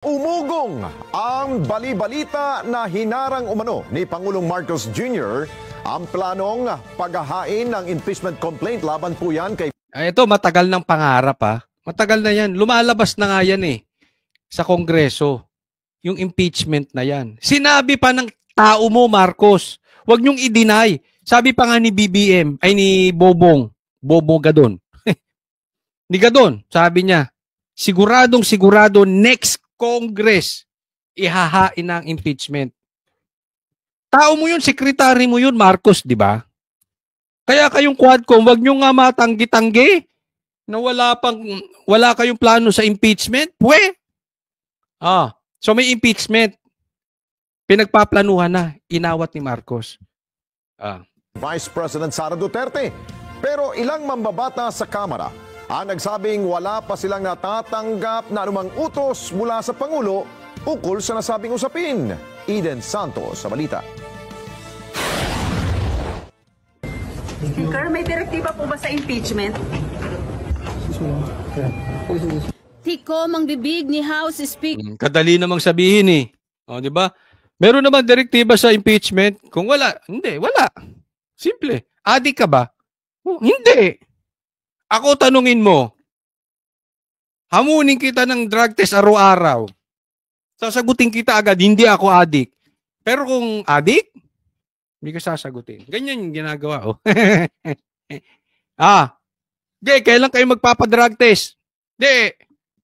Umugong ang bali-balita na hinarang umano ni Pangulong Marcos Jr. ang planong paghahain ng impeachment complaint laban po yan kay... Ito, matagal ng pangarap ha. Matagal na yan. Lumalabas na nga yan sa Kongreso. Yung impeachment na yan. Sinabi pa ng tao mo, Marcos. Huwag niyong i-deny. Sabi pa nga ni BBM, ay ni Bobong Gadon. Ni Gadon, sabi niya, siguradong sigurado next Congress, ihahain ng impeachment. Tao mo yun, sekretary mo yun, Marcos, di ba? Kaya kayong Quadcom, wag nyo nga matanggi-tanggi na wala kayong plano sa impeachment. So may impeachment. Pinagpaplanuhan na, inawat ni Marcos. Vice President Sara Duterte. Pero ilang mambabata sa Kamara ang nagsabing wala pa silang natatanggap na anumang utos mula sa Pangulo ukol sa nasabing usapin. Eden Santos sa balita. Speaker, may direktiba po ba sa impeachment? Tikom ang bibig ni House Speaker. Kadali namang sabihin di ba? Meron naman direktiba sa impeachment. Kung wala, hindi, wala. Simple. Adik ka ba? Hindi. Ako tanungin mo, hamunin kita ng drug test araw-araw. Sasagutin kita agad, hindi ako adik. Pero kung adik, hindi ka sasagutin. Ganyan yung ginagawa. Kailan kayo magpapadrug test?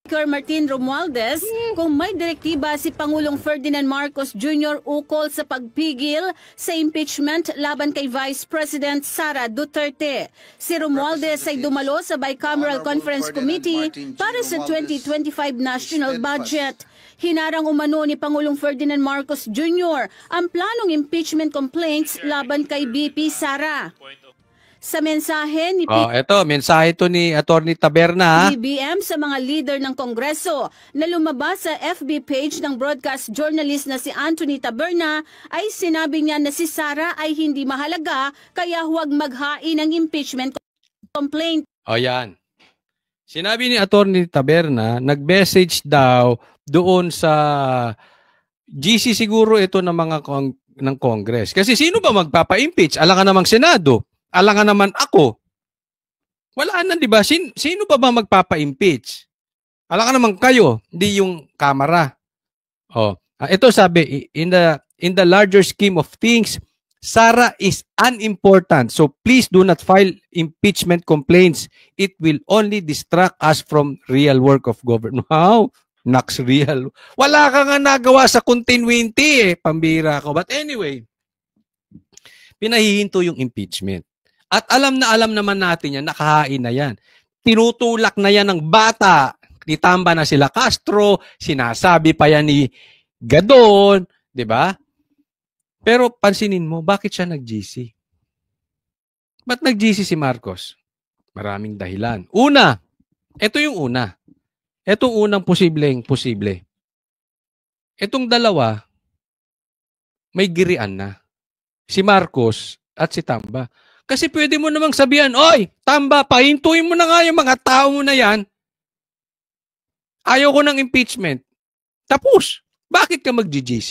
Speaker Martin Romualdez, kung may direktiba si Pangulong Ferdinand Marcos Jr. ukol sa pagpigil sa impeachment laban kay Vice President Sara Duterte. Si Romualdez ay dumalo sa Bicameral Conference Committee para sa 2025 National Budget. Hinarang umano ni Pangulong Ferdinand Marcos Jr. ang planong impeachment complaints laban kay BP Sara. Sa mensahe ni mensahe to ni Atty. Taberna. BBM sa mga leader ng Kongreso na lumabas sa FB page ng broadcast journalist na si Anthony Taberna ay sinabi niya na si Sara ay hindi mahalaga kaya huwag maghain ng impeachment complaint. Yan. Sinabi ni Atty. Taberna, nag-message daw doon sa GC siguro ito ng mga ng Congress. Kasi sino ba magpapa-impeach? Alangan namang Senado. Alangan naman ako. Wala na, di ba? Sino ba magpapa-impeach? Alangan naman kayo, hindi yung Kamara. Ito sabi, in the larger scheme of things, Sara is unimportant. So please do not file impeachment complaints. It will only distract us from real work of government. Wow, naks real. Wala ka nga nagawa sa continuity pambira ko. But anyway, pinahihinto yung impeachment. At alam naman natin yan, nakahain na yan. Tinutulak na yan ng bata. Nitamba na sila Castro, sinasabi pa yan ni Gadon, di ba? Pero pansinin mo, bakit siya nag-GC? Ba't nag-GC si Marcos? Maraming dahilan. Una, ito yung una. Itong unang posible. Itong dalawa, may girian na. Si Marcos at si Tamba. Kasi pwede mo namang sabihan, oy, Tamba, pahintuin mo na nga yung mga tao mo na yan. Ayaw ko ng impeachment. Tapos, bakit ka mag-GGC?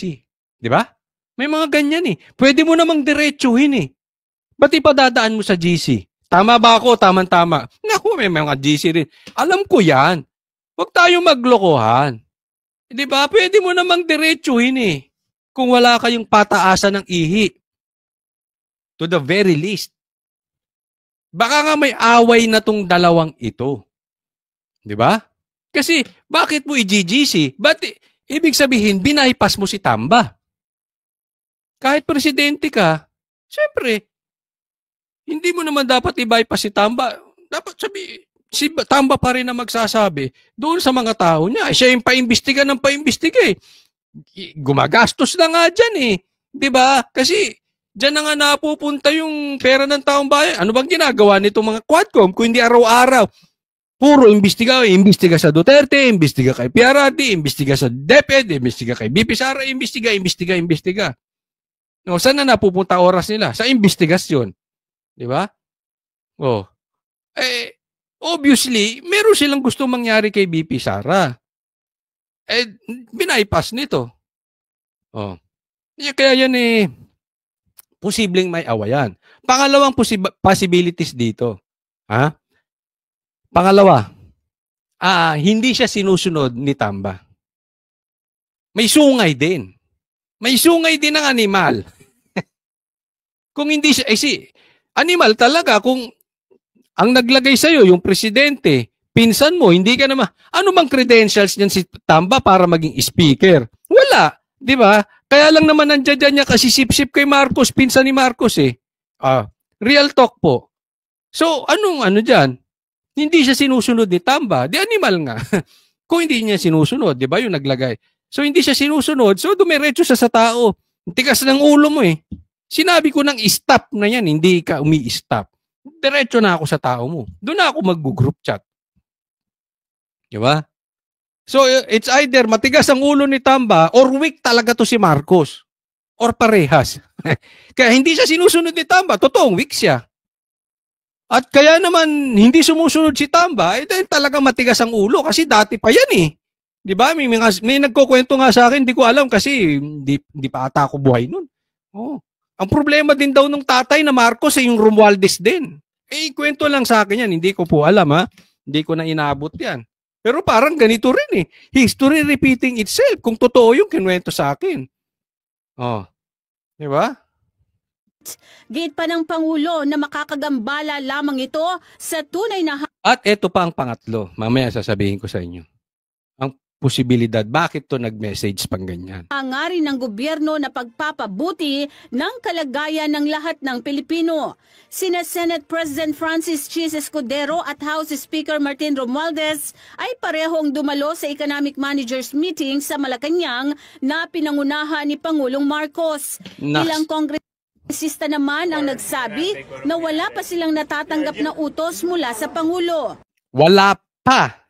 Di ba? May mga ganyan Pwede mo namang diretsuhin Ba't ipadadaan mo sa GC? Tama ba ako? Tama-tama. Naku, may mga GC rin. Alam ko yan. Huwag tayong maglokohan. Di ba? Pwede mo namang diretsuhin kung wala kayong pataasan ng ihi. To the very least. Baka nga may away na tong dalawang ito. Di ba? Kasi, bakit mo i-GGC? Ibig sabihin, binaypas mo si Tamba. Kahit presidente ka, syempre, hindi mo naman dapat i-bypass si Tamba. Dapat si Tamba pa rin na magsasabi doon sa mga tao niya. Siya yung paimbestiga ng paimbestiga Gumagastos na nga dyan Di ba? Kasi, diyan na nga napupunta yung pera ng taong bayan. Ano bang ginagawa nitong mga Quadcom kung hindi araw-araw? Puro imbestiga sa Duterte, imbestiga kay PRRD, imbestiga sa DepEd, imbestiga kay BP Sara, imbestiga. Saan na napupunta oras nila? Sa imbestigasyon. Di ba? Obviously, meron silang gusto mangyari kay BP Sara. binaypass nito. Oh. Kaya yan posibleng may awayan. Pangalawang possibilities dito. Ha? Pangalawa, hindi siya sinusunod ni Tamba. May sungay din. May sungay din ng animal. Kung hindi siya, animal talaga, kung ang naglagay sa'yo, yung presidente, pinsan mo, hindi ka naman, ano bang credentials niyan si Tamba para maging speaker? Wala. Di ba? Kaya lang naman nandiyan niya kasi sip-sip kay Marcos, pinsan ni Marcos real talk po. So, ano dyan? Hindi siya sinusunod ni Tamba. Di animal nga. Kung hindi niya sinusunod, di ba yung naglagay? So, hindi siya sinusunod. So, dumiretso siya sa tao. Tigas ng ulo mo eh. Sinabi ko ng stop na yan, hindi ka umi-stop. Diretso na ako sa tao mo. Doon na ako mag-group chat. Di ba? So, it's either matigas ang ulo ni Tamba or weak talaga to si Marcos. Or parehas. Kaya hindi siya sinusunod ni Tamba. Totoong weak siya. At kaya naman hindi sumusunod si Tamba, dahil talagang matigas ang ulo kasi dati pa yan eh. Di ba? May nagkukwento nga sa akin, hindi ko alam kasi hindi pa ata ako buhay nun. Oh. Ang problema din daw ng tatay na Marcos yung Romualdez din. Kwento lang sa akin yan. Hindi ko po alam ha. Hindi ko na inaabot yan. Pero parang ganito rin eh. History repeating itself. Kung totoo yung kinuwento sa akin. Oh. Di ba? Gate pa ng Pangulo na makakagambala lamang ito sa tunay na At ito pa ang pangatlo. Mamaya sasabihin ko sa inyo. Ang posibilidad. Bakit to nag-message pang ganyan? hangarin ng gobyerno na pagpapabuti ng kalagayan ng lahat ng Pilipino. Sina Senate President Francis Chis Escudero at House Speaker Martin Romualdez ay parehong dumalo sa Economic Managers Meeting sa Malacanang na pinangunahan ni Pangulong Marcos. Ilang kongresista naman ang nagsabi na wala pa silang natatanggap na utos mula sa Pangulo. Wala pa.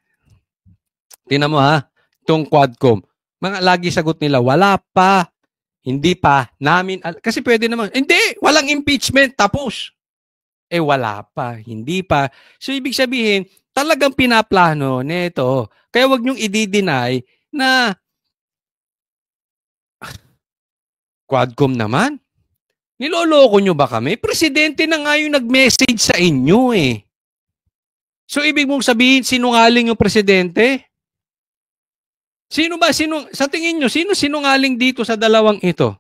Tingnan mo ha. Itong Quadcom. Mga lagi sagot nila, wala pa. Hindi pa. Namin. Kasi pwede naman. Hindi. Walang impeachment. Tapos. Wala pa. Hindi pa. So, ibig sabihin, talagang pinaplano nito. Kaya wag niyong i-deny na Quadcom naman. Niloloko niyo ba kami? Presidente na nga yung nag-message sa inyo eh. So, ibig mong sabihin, sinungaling yung presidente? Sa tingin nyo, sino sinungaling dito sa dalawang ito?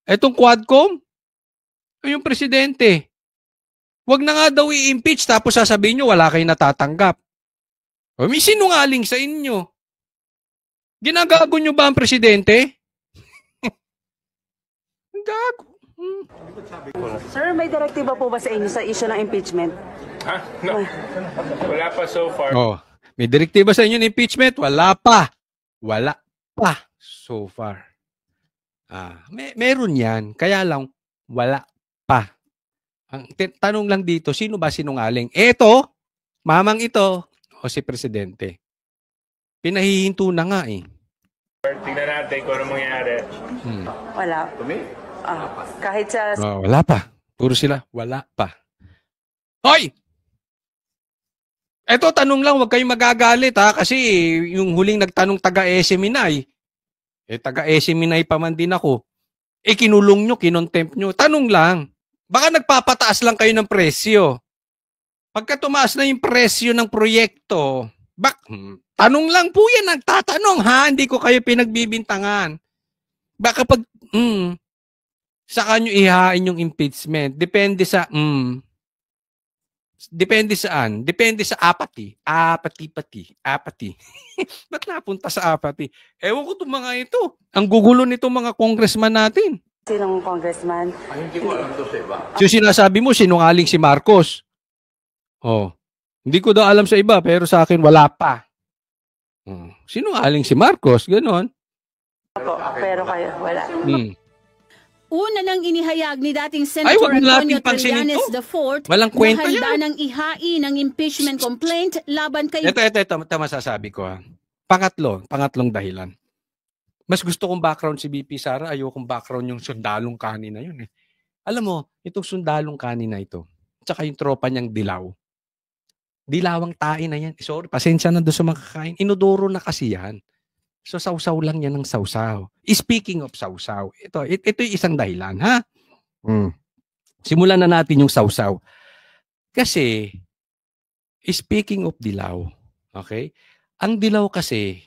Etong Quadcom? O yung presidente? Wag na nga daw i-impeach tapos sasabihin nyo wala kayong natatanggap. O may sinungaling sa inyo. Ginagago nyo ba ang presidente? Gago. Sir, may direktiba po ba sa inyo sa issue ng impeachment? No. Wala pa so far. May direktiba sa inyo ng impeachment? Wala pa. Wala pa so far. Meron yan. Kaya lang, wala pa. Ang tanong lang dito, sino ba sinungaling? Eto, mamang ito, o si presidente. Pinahihinto na nga eh. Tingnan natin kung ano mangyayari. Wala. Kahit sa... Wala pa. Puro sila, wala pa. Hoy! Eto, tanong lang, huwag kayong magagalit ha, kasi yung huling nagtanong taga-Seminay, taga-Seminay pa man din ako, kinulong nyo, kinontempt nyo. Tanong lang, baka nagpapataas lang kayo ng presyo. Pagka tumaas na yung presyo ng proyekto, tanong lang po yan, nagtatanong ha, hindi ko kayo pinagbibintangan. Baka pag, saka nyo ihain yung impeachment, depende sa, depende saan? Depende sa apathy. Apathy. Ba't napunta sa apathy? Ewan ko itong mga ito. Ang gugulo nitong mga congressman natin. Sinong congressman? So sinasabi mo, sinungaling si Marcos. Hindi ko daw alam sa iba, pero sa akin wala pa. Sinungaling si Marcos, ganon. Opo, pero kayo, wala. Una nang inihayag ni dating Senator Antonio Trillanes IV Walang kwenta na handa yan. ng ihain ng impeachment complaint laban kay... Ito masasabi ko ha. Pangatlong dahilan. Mas gusto kong background si BP Sara, ayokong background yung sundalong kanina yun eh. Alam mo, itong sundalong kanina ito, tsaka yung tropa niyang dilaw. Dilawang tae na yan. Sorry, pasensya na doon sa mga kakain. Inodoro na kasi yan. So sausaw lang yan ng sausaw. Speaking of sausaw, ito yung isang dahilan, ha? Simulan na natin yung sausaw. Kasi, speaking of dilaw, okay? Ang dilaw kasi,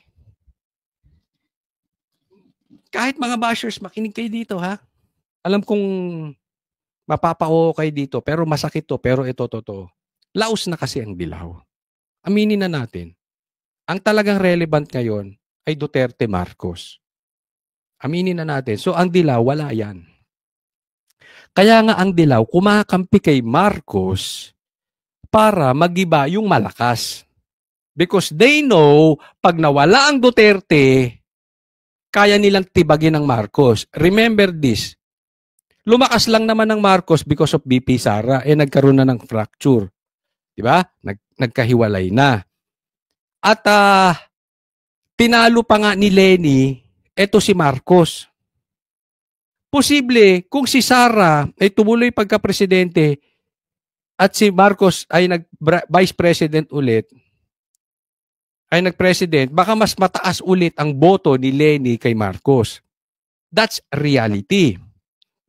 kahit mga bashers, makinig kayo dito, ha? Alam kong mapapao kayo dito, pero masakit to, pero ito, totoo. Laos na kasi ang dilaw. Aminin na natin. Ang talagang relevant ngayon ay Duterte Marcos. Aminin na natin. So, ang dilaw, wala yan. Kaya nga ang dilaw, kumakampi kay Marcos para magiba yung malakas. Because they know, pag nawala ang Duterte, kaya nilang tibagin ng Marcos. Remember this. Lumakas lang naman ng Marcos because of BP Sara. Nagkaroon na ng fracture. Diba? Nagkahiwalay na. At tinalo pa nga ni Leni, eto si Marcos. Posible, kung si Sara ay tumuloy pagka-presidente at si Marcos ay nag-vice president ulit, ay nag-president, baka mas mataas ulit ang boto ni Leni kay Marcos. That's reality.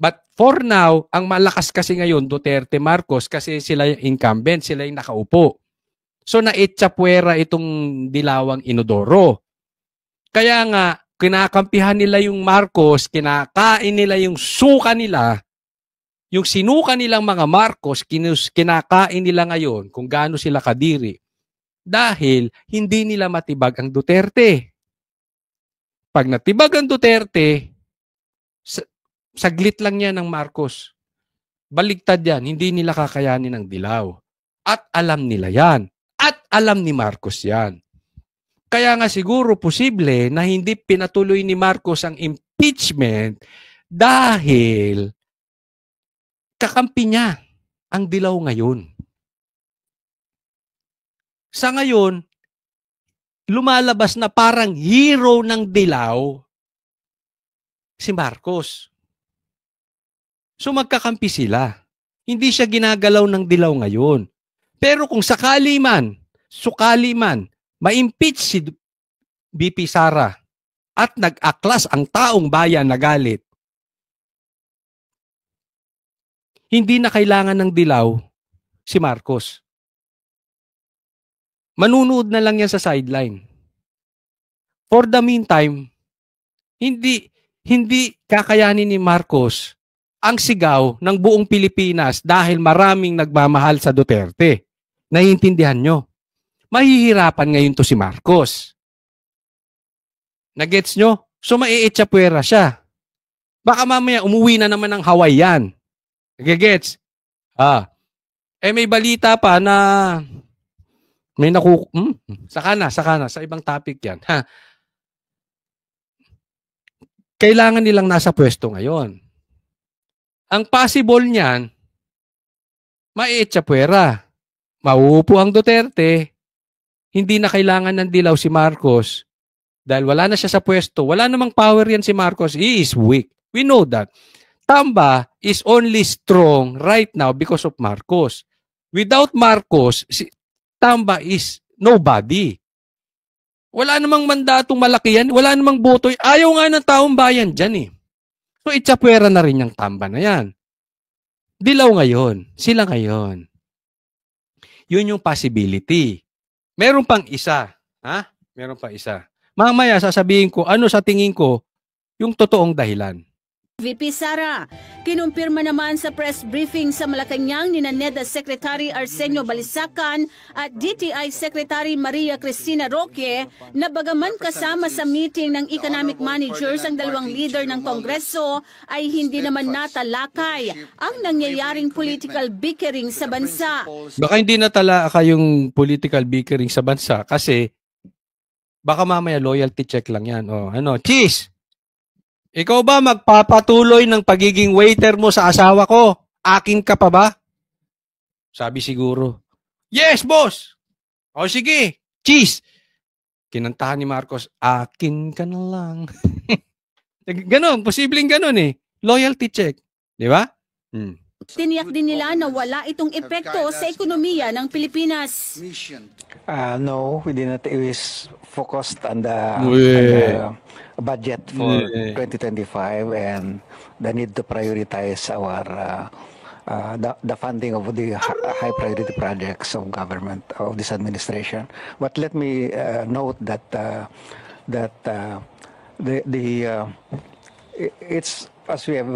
But for now, ang malakas kasi ngayon, Duterte Marcos, kasi sila yung incumbent, sila yung nakaupo. So naitsapuera itong dilawang Inodoro. Kaya nga, kinakampihan nila yung Marcos, kinakain nila yung suka nila, yung sinuka nilang mga Marcos, kinakain nila ngayon kung gaano sila kadiri. Dahil hindi nila matibag ang Duterte. Pag natibag ang Duterte, saglit lang yan ng Marcos. Baligtad yan, hindi nila kakayanin ang dilaw. At alam nila yan. At alam ni Marcos yan. Kaya nga siguro posible na hindi pinatuloy ni Marcos ang impeachment dahil kakampi niya ang dilaw ngayon. Sa ngayon, lumalabas na parang hero ng dilaw si Marcos. So magkakampi sila. Hindi siya ginagalaw ng dilaw ngayon. Pero kung sakali man, ma-impeach si BP Sara at nag-aklas ang taong bayan na galit, hindi na kailangan ng dilaw si Marcos. Manunood na lang yan sa sideline. For the meantime, hindi kakayanin ni Marcos ang sigaw ng buong Pilipinas dahil maraming nagmamahal sa Duterte. Naiintindihan nyo? Mahihirapan ngayon to si Marcos. Nagets nyo? So maiitsapuera siya. Baka mamaya umuwi na naman ng Hawaii yan. Nagigets? May balita pa na may saka na, sa ibang topic yan. Kailangan nilang nasa pwesto ngayon. Ang possible niyan, maiitsapuera. Mauupo ang Duterte, hindi na kailangan ng dilaw si Marcos dahil wala na siya sa pwesto. Wala namang power yan si Marcos. He is weak. We know that. Tamba is only strong right now because of Marcos. Without Marcos, Tamba is nobody. Wala namang mandatong malaki yan. Wala namang boto. Ayaw nga ng taong bayan dyan eh. So itsapuera na rin yung Tamba na yan. Dilaw ngayon. Sila ngayon. Yun yung possibility. Meron pang isa. Meron pang isa. Mamaya sasabihin ko ano sa tingin ko yung totoong dahilan. VP Sara, kinumpirma naman sa press briefing sa Malacanang ni NEDA Secretary Arsenio Balisacan at DTI Secretary Maria Cristina Roque na bagaman kasama sa meeting ng economic managers ang dalawang leader ng Kongreso ay hindi naman natalakay ang nangyayaring political bickering sa bansa. Baka hindi natalakay yung political bickering sa bansa kasi baka mamaya loyalty check lang yan. Cheese! Ikaw ba magpapatuloy ng pagiging waiter mo sa asawa ko? Akin ka pa ba? Sabi siguro, yes, boss! O sige, cheese! Kinantahan ni Marcos, akin ka na lang. Ganon, posibleng ganon eh. Loyalty check. Di ba? Tiniyak din nila na wala itong epekto sa ekonomiya ng Pilipinas. No, we did not. It was focused on the budget for 2025 and the need to prioritize our the funding of the high priority projects of government of this administration. But let me note that it's, as we have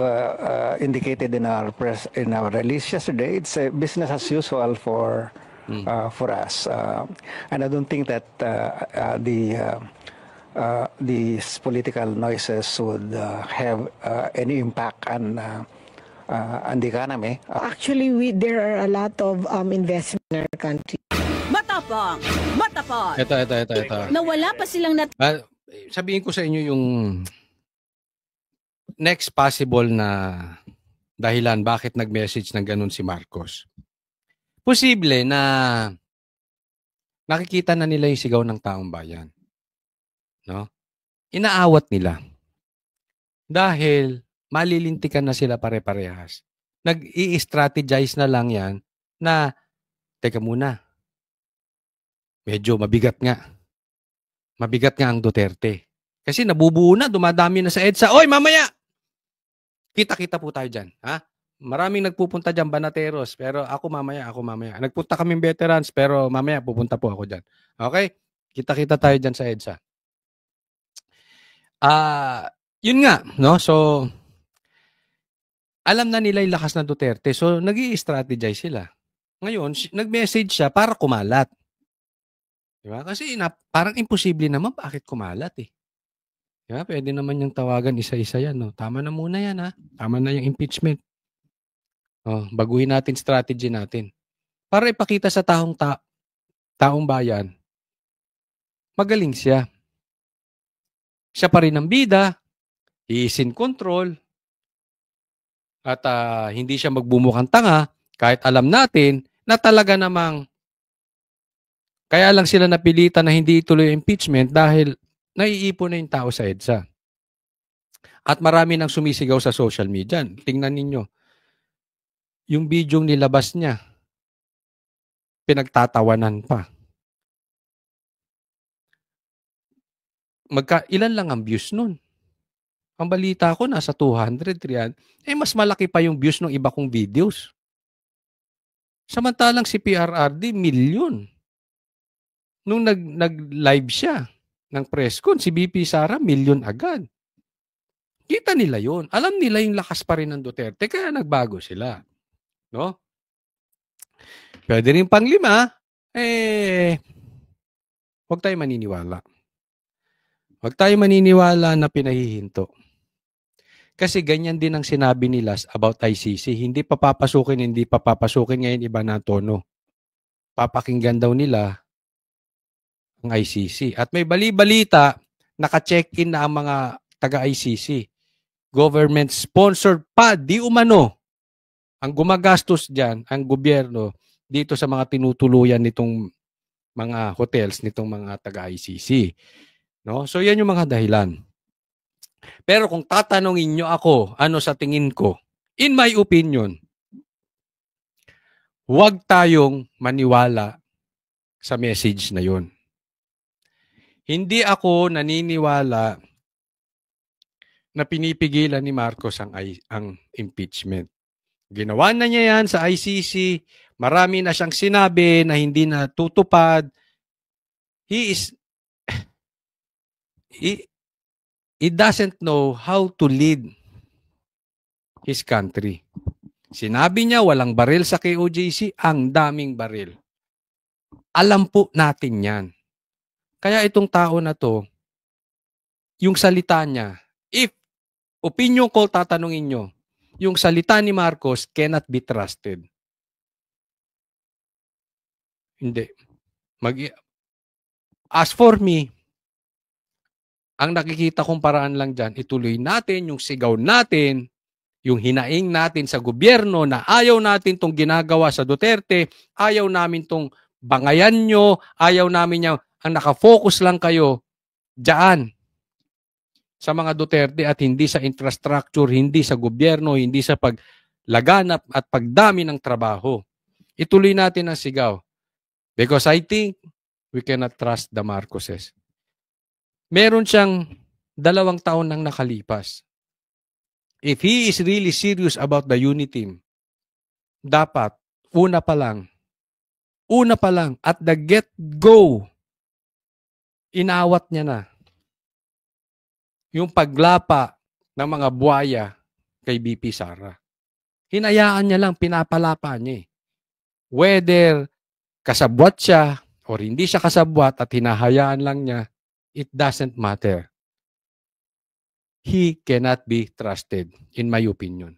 indicated in our release yesterday, it's a business as usual for us, and I don't think that these political noises would have any impact on the economy. Actually, there are a lot of investment in our country. Matapang! Ito. Na wala pa silang Sabihin ko sa inyo yung next possible na dahilan bakit nag-message ng ganun si Marcos. Posible na nakikita na nila yung sigaw ng taong bayan. No? Inaawat nila. Dahil malilintikan na sila pare-parehas. Nag-i-strategize na lang yan na, teka muna, medyo mabigat nga. Mabigat nga ang Duterte. Kasi nabubuo na, dumadami na sa EDSA. Oy, mamaya! Kita-kita po tayo dyan. Ha? Maraming nagpupunta dyan, Banateros. Pero ako mamaya. Nagpunta kaming veterans, pero mamaya pupunta po ako dyan. Okay? Kita-kita tayo dyan sa EDSA. Yun nga, no? So, alam na nila yung lakas ng Duterte. So, nag-i-strategize sila. Ngayon, nag-message siya para kumalat. Diba? Kasi parang imposible naman bakit kumalat eh. Diba? Pwede naman yung tawagan isa-isa yan. No? Tama na muna yan ha. Tama na yung impeachment. Baguhin natin strategy natin. Para ipakita sa taong bayan, magaling siya. Siya pa rin ang bida, he is in control, at hindi siya magbumukhang tanga kahit alam natin na talaga namang kaya lang sila napilitan na hindi ituloy yung impeachment dahil naiipon na yung tao sa EDSA. At marami nang sumisigaw sa social media. Tingnan ninyo. Yung video nilabas niya, pinagtatawanan pa. Ilan lang ang views nun? Ang balita ko nasa 200, 300. Mas malaki pa yung views ng iba kong videos. Samantalang si PRRD, milyon. Nung nag-live siya ng press con, si BP Sara, milyon agad. Kita nila yun. Alam nila yung lakas pa rin ng Duterte, kaya nagbago sila. No? Pwede rin panglima, huwag tayo maniniwala. Huwag tayo maniniwala na pinahihinto. Kasi ganyan din ang sinabi nila about ICC. Hindi pa papasukin ngayon iba na tono. Papakinggan daw nila ang ICC. At may bali-balita, naka-check-in na ang mga taga-ICC. Government-sponsored pa, di umano. Ang gumagastos dyan, ang gobyerno, dito sa mga tinutuluyan nitong mga hotels, nitong mga taga-ICC. No? So yan yung mga dahilan. Pero kung tatanungin nyo ako, ano sa tingin ko, in my opinion, huwag tayong maniwala sa message na yun. Hindi ako naniniwala na pinipigilan ni Marcos ang impeachment. Ginawa na niya yan sa ICC. Marami na siyang sinabi na hindi na tutupad. He doesn't know how to lead his country. Sinabi niya walang baril sa KOJC, ang daming baril. Alam po natin yan. Kaya itong tao na to, yung salita niya, if opinion ko tatanungin nyo, yung salita ni Marcos cannot be trusted. Hindi. As for me, ang nakikita kong paraan lang dyan, ituloy natin yung sigaw natin, yung hinaing natin sa gobyerno na ayaw natin tong ginagawa sa Duterte, ayaw namin tong bangayan nyo, ayaw namin nyo, ang nakafocus lang kayo dyan sa mga Duterte at hindi sa infrastructure, hindi sa gobyerno, hindi sa laganap at pagdami ng trabaho. Ituloy natin ang sigaw. Because I think we cannot trust the Marcoses. Meron siyang 2 taon nang nakalipas. If he is really serious about the unity team, dapat, una pa lang, at the get-go, inawat niya na yung paglapa ng mga buhaya kay BP Sara. Hinayaan niya lang, pinapalapa niya eh. Whether kasabwat siya or hindi siya kasabwat at hinahayaan lang niya, it doesn't matter. He cannot be trusted, in my opinion.